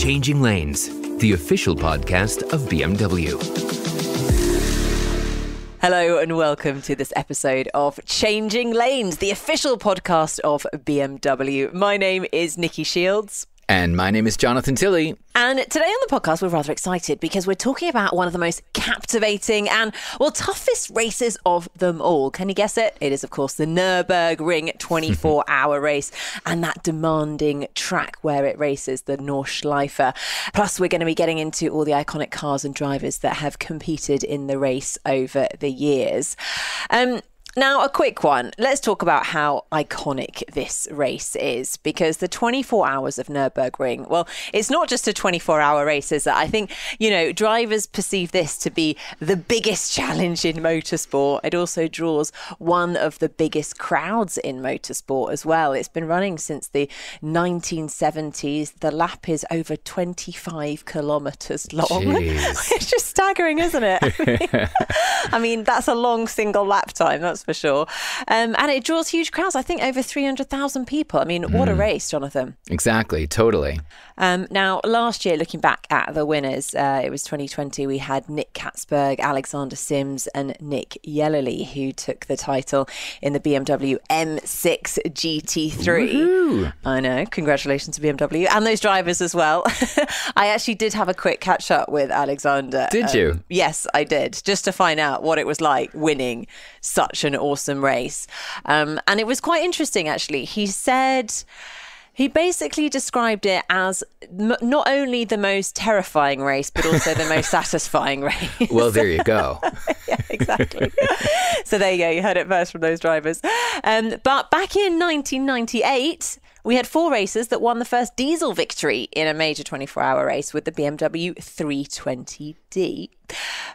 Changing Lanes, the official podcast of BMW. Hello and welcome to this episode of Changing Lanes, the official podcast of BMW. My name is Nikki Shields. And my name is Jonathan Tilley. And today on the podcast, we're rather excited because we're talking about one of the most captivating and, toughest races of them all. Can you guess it? It is, of course, the Nürburgring 24-hour race and that demanding track where it races, the Nordschleife. Plus, we're going to be getting into all the iconic cars and drivers that have competed in the race over the years. Now, a quick one. Let's talk about how iconic this race is, because the 24 hours of Nürburgring, well, it's not just a 24-hour race, is it? I think, drivers perceive this to be the biggest challenge in motorsport. It also draws one of the biggest crowds in motorsport as well. It's been running since the 1970s. The lap is over 25 kilometres long. Jeez. It's just staggering, isn't it? I mean, that's a long single lap time, that's for sure. And it draws huge crowds. I think over 300,000 people. I mean, what a race, Jonathan. Exactly, totally. Now, last year, looking back at the winners, it was 2020, we had Nick Katzberg, Alexander Sims and Nick Yellerly, who took the title in the BMW M6 GT3. Woo-hoo. I know. Congratulations to BMW and those drivers as well. I actually did have a quick catch up with Alexander. Did you? Yes, I did, just to find out what it was like winning such an awesome race. And it was quite interesting, actually. He basically described it as not only the most terrifying race, but also the most satisfying race. Well, there you go. Yeah, exactly. So there you go. You heard it first from those drivers. But back in 1998, we had 4 racers that won the first diesel victory in a major 24-hour race with the BMW 320d.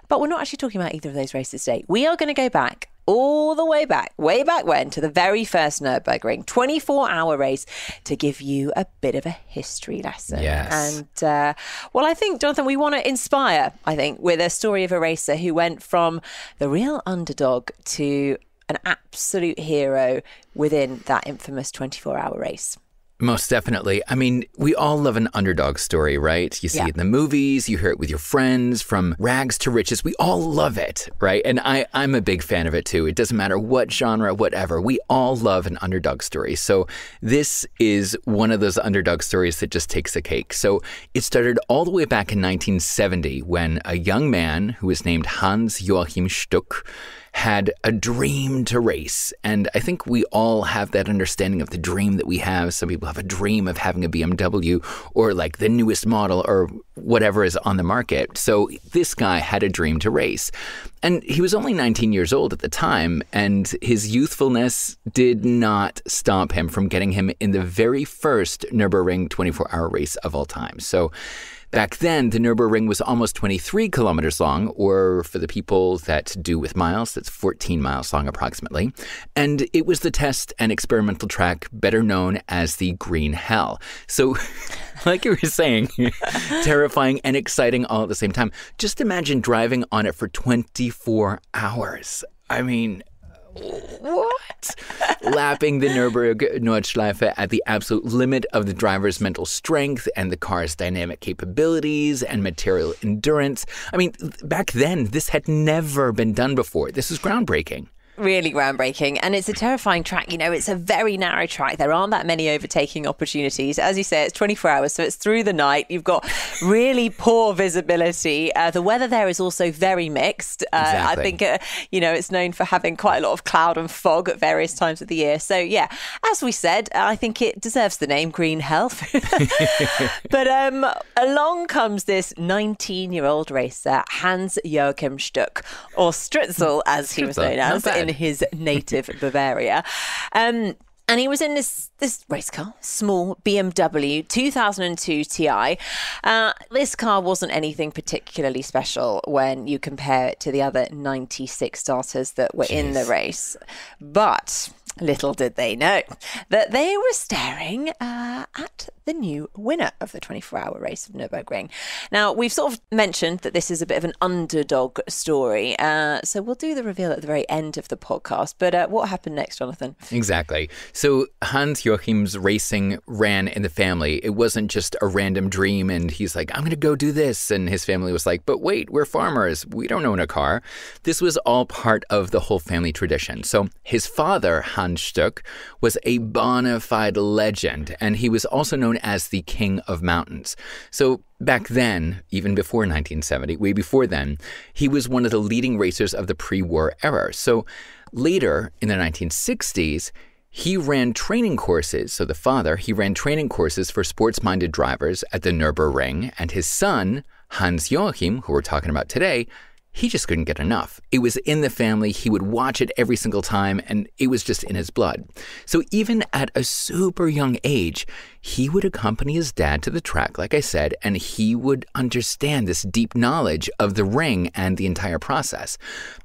But we're not actually talking about either of those races today. We are going to go back all the way back when, to the very first Nürburgring 24-hour race to give you a bit of a history lesson. Yes. And, I think, Jonathan, we want to inspire, with a story of a racer who went from the real underdog to an absolute hero within that infamous 24-hour race. Most definitely. I mean, we all love an underdog story, right? You see it in the movies, you hear it with your friends, from rags to riches. We all love it, right? And I'm a big fan of it too. It doesn't matter what genre, whatever. We all love an underdog story. So this is one of those underdog stories that just takes the cake. So it started all the way back in 1970 when a young man who was named Hans Joachim Stuck had a dream to race. And I think we all have that understanding of the dream that we have. Some people have a dream of having a BMW or like the newest model or whatever is on the market. So this guy had a dream to race. And he was only 19 years old at the time, and his youthfulness did not stop him from getting him in the very first Nürburgring 24-hour race of all time. So back then, the Nürburgring was almost 23 kilometers long, or for the people that do with miles, that's 14 miles long approximately. And it was the test and experimental track better known as the Green Hell. So, like you were saying, terrifying and exciting all at the same time. Just imagine driving on it for 24 hours. I mean, what? Lapping the Nordschleife at the absolute limit of the driver's mental strength and the car's dynamic capabilities and material endurance. I mean, back then, this had never been done before. This is groundbreaking. Really groundbreaking. And it's a terrifying track. It's a very narrow track. There aren't that many overtaking opportunities. As you say, it's 24 hours, so it's through the night. You've got really poor visibility. The weather there is also very mixed. Exactly. I think, it's known for having quite a lot of cloud and fog at various times of the year. So, yeah, as we said, I think it deserves the name Green Hell. But along comes this 19-year-old racer, Hans Joachim Stuck, or Stritzel, as he was known as in his native Bavaria. And he was in this race car, small BMW 2002 Ti. This car wasn't anything particularly special when you compare it to the other 96 starters that were in the race. But Little did they know that they were staring at the new winner of the 24-hour race of Nürburgring. Now, we've sort of mentioned that this is a bit of an underdog story, so we'll do the reveal at the very end of the podcast. But what happened next, Jonathan? Exactly. So Hans Joachim's racing ran in the family. It wasn't just a random dream and he's like, I'm going to go do this. And his family was like, but wait, we're farmers. We don't own a car. This was all part of the whole family tradition. So his father, Hans Stuck, was a bona fide legend, and he was also known as the King of Mountains. So back then, even before 1970, way before then, he was one of the leading racers of the pre-war era. So later, in the 1960s, he ran training courses. So the father, he ran training courses for sports-minded drivers at the Nürburgring, and his son, Hans Joachim, who we're talking about today, he just couldn't get enough. It was in the family. He would watch it every single time, and it was just in his blood. So even at a super young age, he would accompany his dad to the track, like I said, and he would understand this deep knowledge of the ring and the entire process.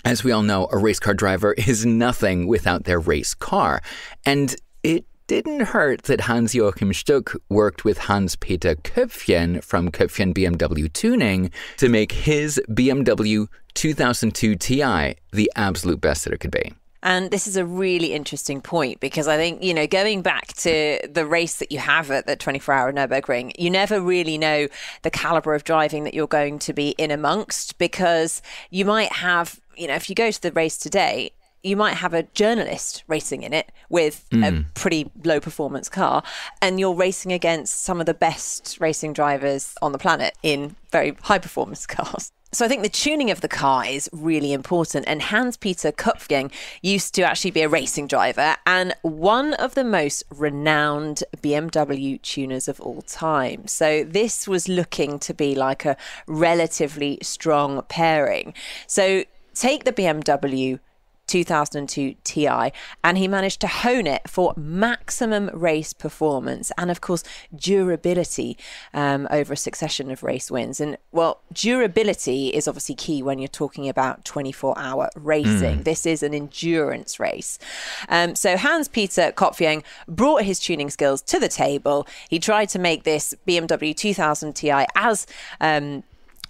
As we all know, a race car driver is nothing without their race car. And it didn't hurt that Hans-Joachim Stuck worked with Hans-Peter Köpfchen from Köpfchen BMW Tuning to make his BMW 2002 Ti the absolute best that it could be. And this is a really interesting point because I think, you know, going back to the race that you have at the 24-hour Nürburgring, you never really know the caliber of driving that you're going to be in amongst, because you might have, you know, if you go to the race today, you might have a journalist racing in it with a pretty low performance car, and you're racing against some of the best racing drivers on the planet in very high performance cars. So I think the tuning of the car is really important. And Hans-Peter Köpfchen used to actually be a racing driver and one of the most renowned BMW tuners of all time. So this was looking to be like a relatively strong pairing. So take the BMW 2002 Ti, and he managed to hone it for maximum race performance and, of course, durability over a succession of race wins. And, well, durability is obviously key when you're talking about 24-hour racing. This is an endurance race. So Hans-Peter Köpfchen brought his tuning skills to the table. He tried to make this BMW 2000 Ti as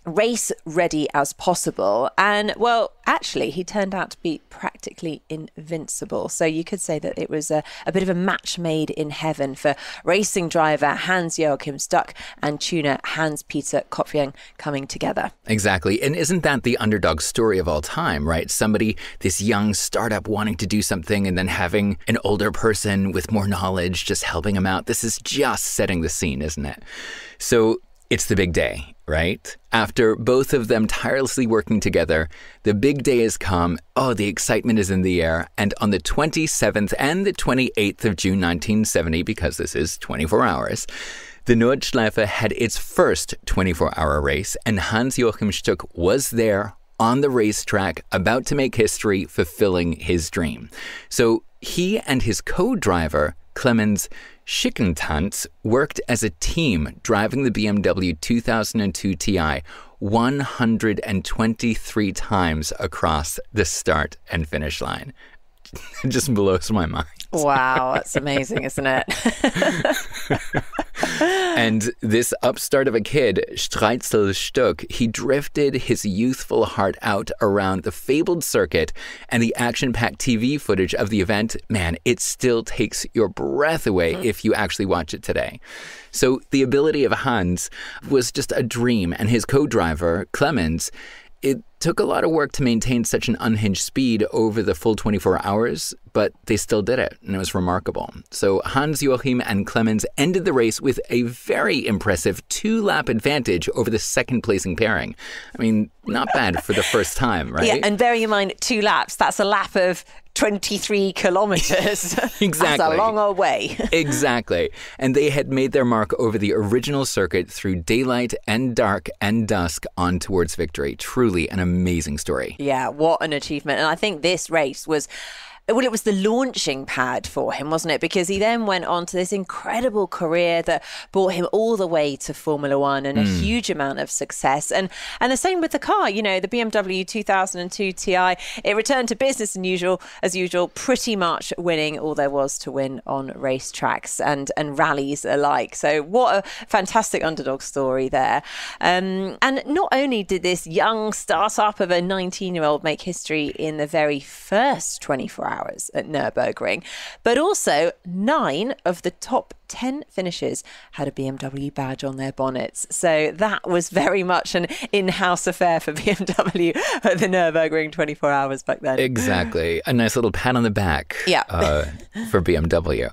race ready as possible, and well, actually he turned out to be practically invincible. So you could say that it was a bit of a match made in heaven for racing driver Hans-Joachim Stuck and tuner Hans-Peter Köpfchen coming together. Exactly. And isn't that the underdog story of all time, right? Somebody, this young startup wanting to do something and then having an older person with more knowledge just helping them out. This is just setting the scene, isn't it? So it's the big day, right? After both of them tirelessly working together, the big day has come. Oh, the excitement is in the air. And on the 27th and the 28th of June 1970, because this is 24 hours, the Nordschleife had its first 24-hour race, and Hans-Joachim Stuck was there on the racetrack, about to make history, fulfilling his dream. So he and his co-driver, Clemens Schickentanz, worked as a team driving the BMW 2002 Ti 123 times across the start and finish line. It just blows my mind. Wow, that's amazing, isn't it? And this upstart of a kid, Streitzel Stuck, he drifted his youthful heart out around the fabled circuit, and the action-packed TV footage of the event, man, it still takes your breath away if you actually watch it today. So the ability of Hans was just a dream, and his co-driver, Clemens, it took a lot of work to maintain such an unhinged speed over the full 24 hours, but they still did it, and it was remarkable. So Hans-Joachim and Clemens ended the race with a very impressive 2-lap advantage over the second-placing pairing. I mean, not bad for the first time, right? Yeah, and bearing in mind 2 laps, that's a lap of 23 kilometers. Exactly. That's a long old way. Exactly. And they had made their mark over the original circuit through daylight and dark and dusk on towards victory. Truly an amazing story. Yeah, what an achievement. And I think this race was Well, it was the launching pad for him, wasn't it? Because he then went on to this incredible career that brought him all the way to Formula One and a huge amount of success. And the same with the car, you know, the BMW 2002 Ti. It returned to business as usual, pretty much winning all there was to win on racetracks and rallies alike. So what a fantastic underdog story there. And not only did this young startup of a 19-year-old make history in the very first 24 hours at Nürburgring, but also 9 of the top 10 finishes had a BMW badge on their bonnets. So that was very much an in-house affair for BMW at the Nürburgring 24 hours back then. Exactly. A nice little pat on the back for BMW.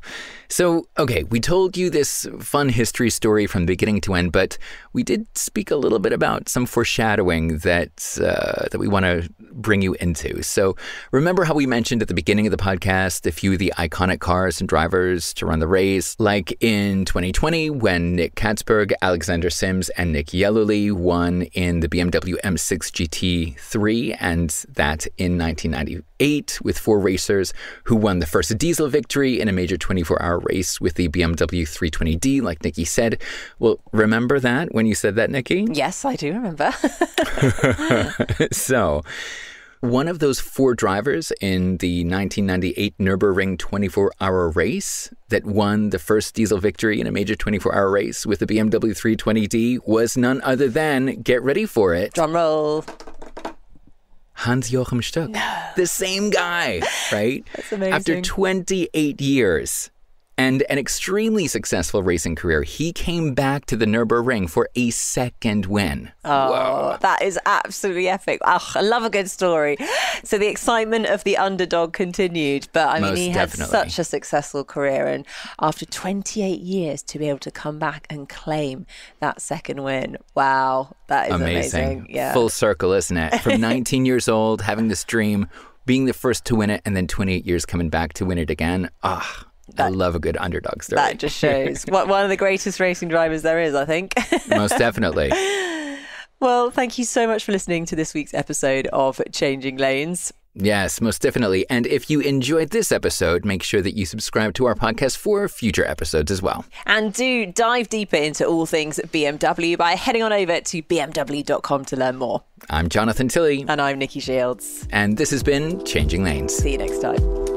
So, okay, we told you this fun history story from beginning to end, but we did speak a little bit about some foreshadowing that we want to bring you into. So remember how we mentioned at the beginning of the podcast a few of the iconic cars and drivers to run the race, like in 2020 when Nick Katzberg, Alexander Sims, and Nick Yellowly won in the BMW M6 GT3, and that in 1998 with 4 racers who won the first diesel victory in a major 24-hour race with the BMW 320d, like Nikki said. Well, remember that when you said that, Nikki? Yes, I do remember. So, one of those 4 drivers in the 1998 Nürburgring 24-hour race that won the first diesel victory in a major 24-hour race with the BMW 320d was none other than, get ready for it, drum roll, Hans-Joachim Stuck. No. The same guy, right? That's amazing. After 28 years and an extremely successful racing career, he came back to the Nürburgring for a second win. Oh, whoa. That is absolutely epic. Oh, I love a good story. So the excitement of the underdog continued, but I mean, he had such a successful career, and after 28 years to be able to come back and claim that second win. Wow, that is amazing. Yeah. Full circle, isn't it? From 19 years old, having this dream, being the first to win it, and then 28 years coming back to win it again. I love a good underdog story. That just shows one of the greatest racing drivers there is, I think. Most definitely. Well, thank you so much for listening to this week's episode of Changing Lanes. Yes, most definitely. And if you enjoyed this episode, make sure that you subscribe to our podcast for future episodes as well. And do dive deeper into all things BMW by heading on over to bmw.com to learn more. I'm Jonathan Tilley. And I'm Nikki Shields. And this has been Changing Lanes. See you next time.